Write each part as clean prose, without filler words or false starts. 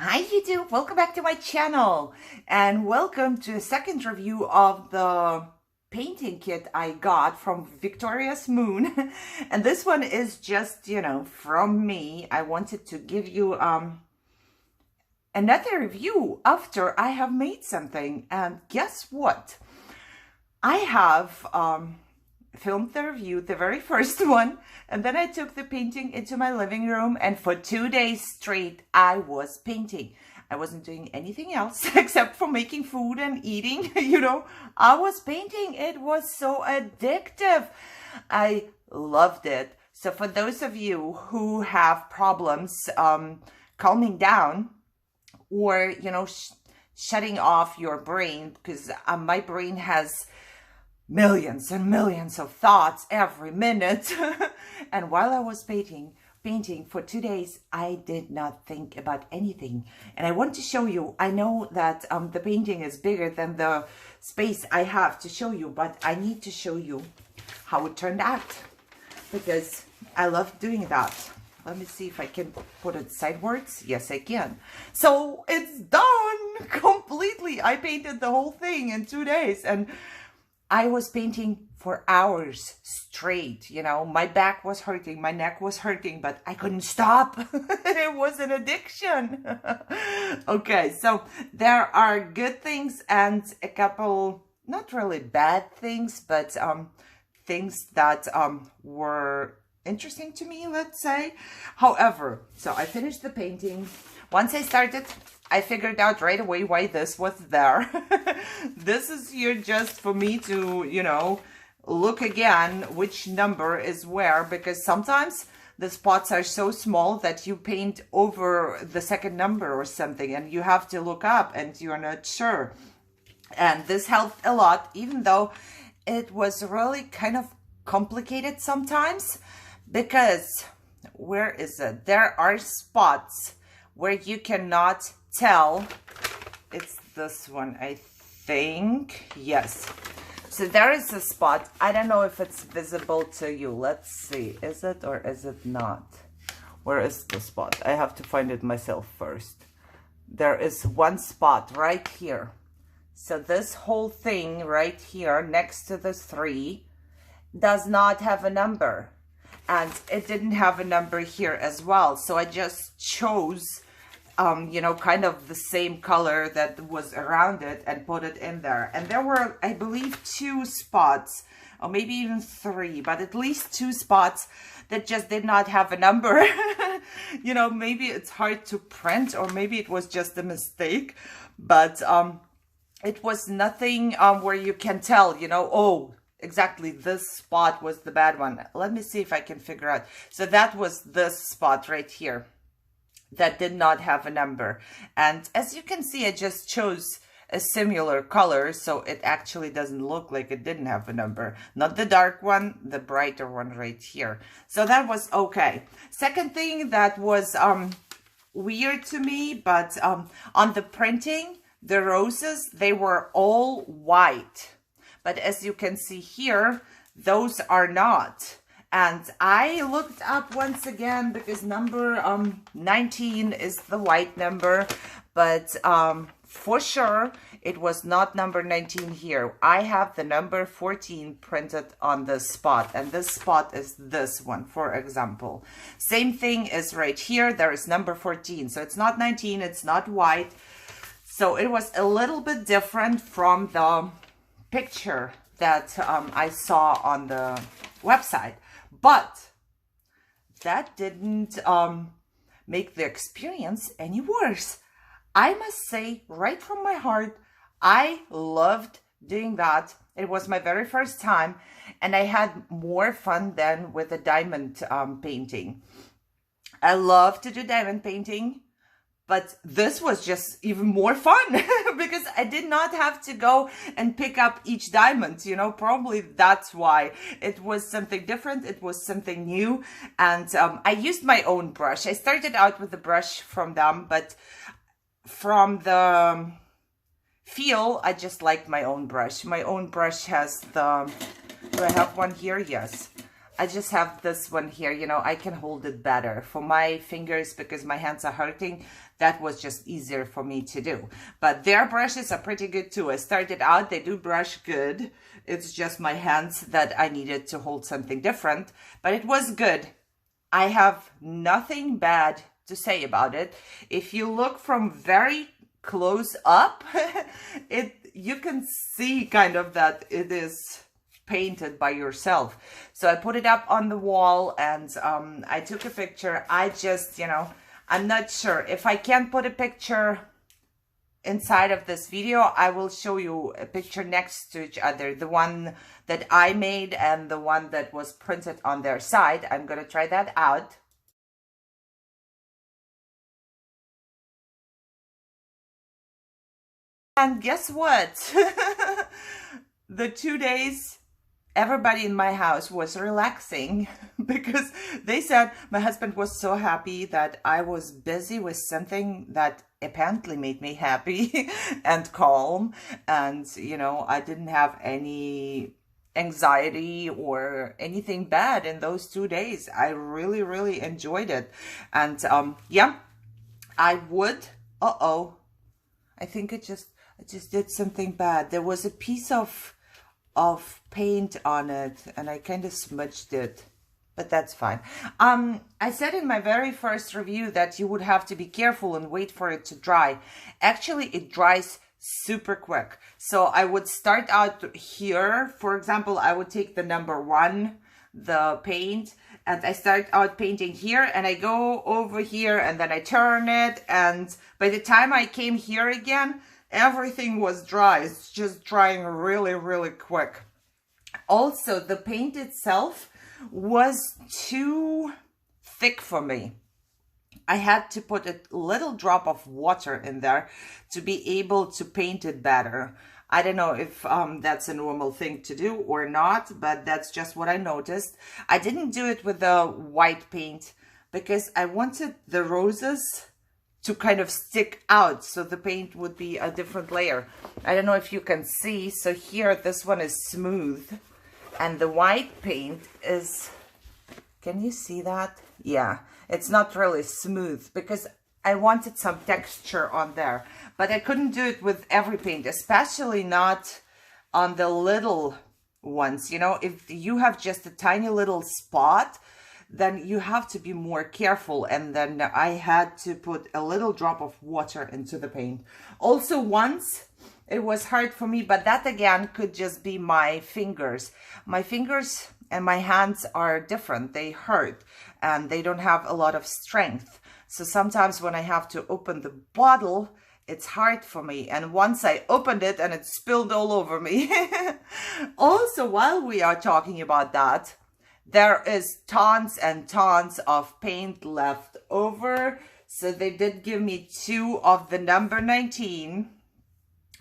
Hi YouTube, welcome back to my channel and welcome to a second review of the painting kit I got from Victoria's Moon. And this one is just, from me. I wanted to give you another review after I have made something. And guess what? I have filmed the review, the very first one, and then I took the painting into my living room, and for 2 days straight I was painting. I wasn't doing anything else except for making food and eating. I was painting. It was so addictive. I loved it. So for those of you who have problems calming down or shutting off your brain, because my brain has millions and millions of thoughts every minute. And while I was painting for 2 days, I did not think about anything. And I want to show you, I know that the painting is bigger than the space I have to show you, but I need to show you how it turned out because I love doing that. Let me see if I can put it sideways. Yes, I can. So it's done completely. I painted the whole thing in 2 days, and I was painting for hours straight. My back was hurting, my neck was hurting, but I couldn't stop. It was an addiction. Okay, so there are good things and a couple, not really bad things, but things that were interesting to me, let's say. However, so I finished the painting. Once I started, I figured out right away why this was there. This is here just for me to, look again which number is where, because sometimes the spots are so small that you paint over the second number or something and you have to look up and you're not sure. And this helped a lot, even though it was really kind of complicated sometimes, because where is it? There are spots where you cannot tell. It's this one, I think. Yes. So there is a spot. I don't know if it's visible to you. Let's see. Is it or is it not? Where is the spot? I have to find it myself first. There is one spot right here. So this whole thing right here next to the 3 does not have a number. And it didn't have a number here as well. So I just chose kind of the same color that was around it and put it in there. And there were, I believe, 2 spots, or maybe even 3, but at least 2 spots that just did not have a number. Maybe it's hard to print, or maybe it was just a mistake, but it was nothing where you can tell, oh, exactly this spot was the bad one. Let me see if I can figure out. So that was this spot right here that did not have a number. And as you can see, I just chose a similar color, so it actually doesn't look like it didn't have a number. Not the dark one, the brighter one right here. So that was okay. Second thing that was weird to me, but on the printing, the roses, they were all white. But as you can see here, those are not. And I looked up once again because number 19 is the white number, but for sure it was not number 19 here. I have the number 14 printed on this spot, and this spot is this one, for example. Same thing is right here. There is number 14, so it's not 19, it's not white. So it was a little bit different from the picture that I saw on the website. But that didn't make the experience any worse. I must say, right from my heart, I loved doing that. It was my very first time, and I had more fun than with the diamond painting. I love to do diamond painting, but this was just even more fun because I did not have to go and pick up each diamond, probably that's why. It was something different. It was something new. And I used my own brush. I started out with the brush from them, but from the feel, I just liked my own brush. My own brush has the, do I have one here? Yes. I just have this one here, you know, I can hold it better for my fingers because my hands are hurting. That was just easier for me to do. But their brushes are pretty good too. I started out, they do brush good. It's just my hands that I needed to hold something different, but it was good. I have nothing bad to say about it. If you look from very close up, you can see kind of that it is painted by yourself. So I put it up on the wall and I took a picture. I just, you know, I'm not sure if I can put a picture inside of this video. I will show you a picture next to each other, the one that I made and the one that was printed on their side. I'm going to try that out. And guess what? The 2 days everybody in my house was relaxing because they said my husband was so happy that I was busy with something that apparently made me happy and calm. And, you know, I didn't have any anxiety or anything bad in those 2 days. I really, really enjoyed it. And yeah, I would, I think I just did something bad. There was a piece of paint on it and I kind of smudged it, but that's fine. I said in my very first review that you would have to be careful and wait for it to dry. Actually, it dries super quick. So I would start out here. For example, I would take the number 1, the paint, and I start out painting here and I go over here and then I turn it, and by the time I came here again, everything was dry. It's just drying really, really quick. Also, the paint itself was too thick for me. I had to put a little drop of water in there to be able to paint it better. I don't know if that's a normal thing to do or not, but that's just what I noticed. I didn't do it with the white paint because I wanted the roses to kind of stick out, so the paint would be a different layer. I don't know if you can see. So here, this one is smooth and the white paint is, can you see that? Yeah, it's not really smooth because I wanted some texture on there, but I couldn't do it with every paint, especially not on the little ones. You know, if you have just a tiny little spot, then you have to be more careful. And then I had to put a little drop of water into the paint. Also, once it was hard for me, but that again could just be my fingers. My fingers and my hands are different. They hurt and they don't have a lot of strength. So sometimes when I have to open the bottle, it's hard for me. And once I opened it and it spilled all over me. Also, while we are talking about that, there is tons and tons of paint left over. So they did give me 2 of the number 19.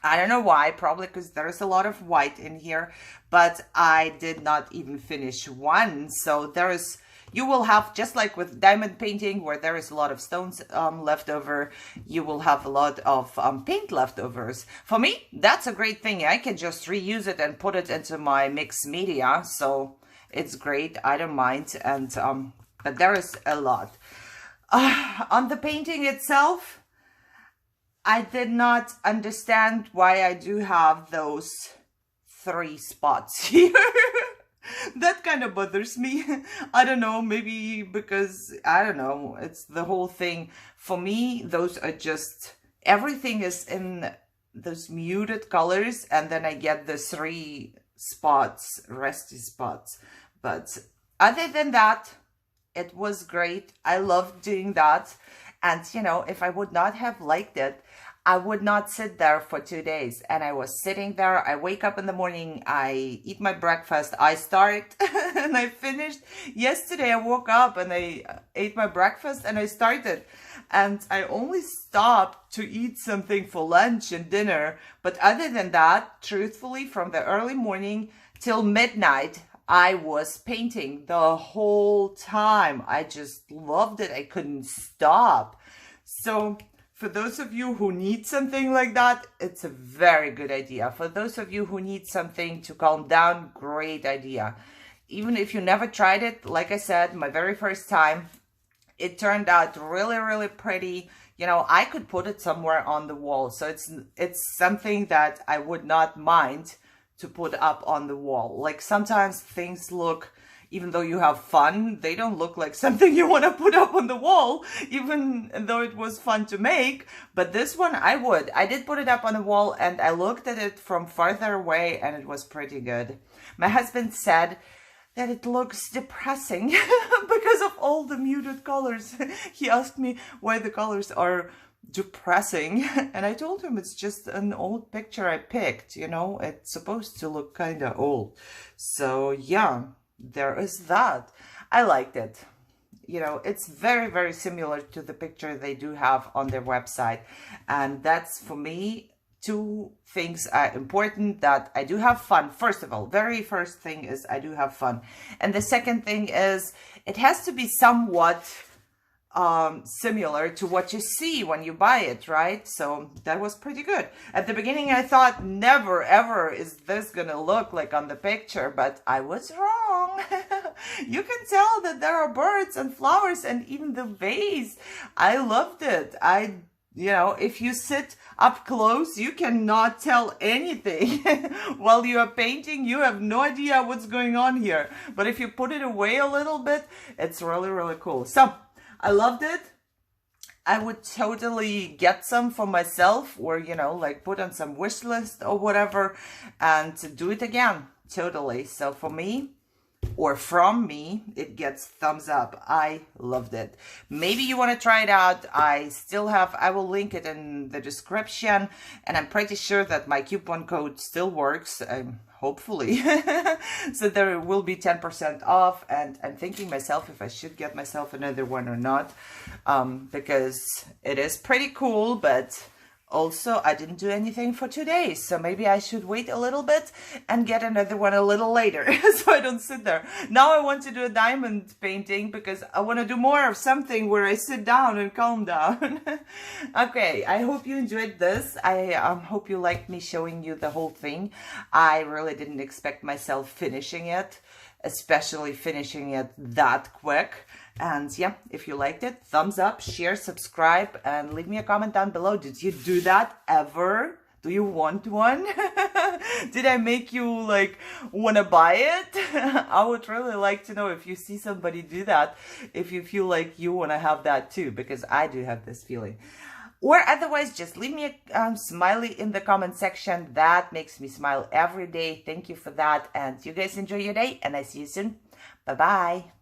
I don't know why, probably because there's a lot of white in here, but I did not even finish one. So there is, you will have, just like with diamond painting, where there is a lot of stones left over, you will have a lot of paint leftovers. For me, that's a great thing. I can just reuse it and put it into my mixed media. So it's great. I don't mind. And but there is a lot. On the painting itself, I did not understand why I do have those 3 spots here. That kind of bothers me. I don't know, maybe because, I don't know, it's the whole thing. For me, those are just, everything is in those muted colors, and then I get the 3 spots, rusty spots. But other than that, it was great. I loved doing that. And, you know, if I would not have liked it, I would not sit there for 2 days. And I was sitting there. I wake up in the morning, I eat my breakfast, I start and I finished. Yesterday, I woke up and I ate my breakfast and I started. And I only stopped to eat something for lunch and dinner. But other than that, truthfully, from the early morning till midnight, I was painting the whole time. I just loved it. I couldn't stop. So for those of you who need something like that, it's a very good idea. For those of you who need something to calm down, great idea. even if you never tried it, like I said, my very first time, it turned out really, really pretty. You know, I could put it somewhere on the wall. So it's something that I would not mind to put up on the wall. Like sometimes things look, even though you have fun, they don't look like something you want to put up on the wall, even though it was fun to make. But this one I would. I did put it up on the wall and I looked at it from farther away and it was pretty good. My husband said that it looks depressing because of all the muted colors. He asked me why the colors are depressing, and I told him it's just an old picture I picked, you know, it's supposed to look kind of old. So yeah, there is that. I liked it. You know, it's very, very similar to the picture they do have on their website, and that's, for me, two things are important: that I do have fun. First of all, very first thing is I do have fun. And the second thing is it has to be somewhat similar to what you see when you buy it, right? So that was pretty good. At the beginning, I thought never ever is this gonna look like on the picture, but I was wrong. You can tell that there are birds and flowers and even the vase. I loved it. You know, if you sit up close, you cannot tell anything. While you are painting, you have no idea what's going on here. But if you put it away a little bit, it's really, really cool. So I loved it. I would totally get some for myself, or, you know, like put on some wish list or whatever, and do it again. Totally. So for me, or from me, it gets thumbs up. I loved it. Maybe you want to try it out. I will link it in the description, and I'm pretty sure that my coupon code still works, hopefully. So there will be 10% off, and I'm thinking myself if I should get myself another one or not, because it is pretty cool, but also, I didn't do anything for 2 days, so maybe I should wait a little bit and get another one a little later, so I don't sit there. Now I want to do a diamond painting because I want to do more of something where I sit down and calm down. Okay, I hope you enjoyed this. I hope you liked me showing you the whole thing. I really didn't expect myself finishing it, especially finishing it that quick. And yeah, if you liked it, thumbs up, share, subscribe, and leave me a comment down below. Did you do that ever? Do you want one? Did I make you like want to buy it? I would really like to know if you see somebody do that, if you feel like you want to have that too, because I do have this feeling. Or otherwise, just leave me a smiley in the comment section. That makes me smile every day. Thank you for that. And you guys enjoy your day, and I see you soon. Bye-bye.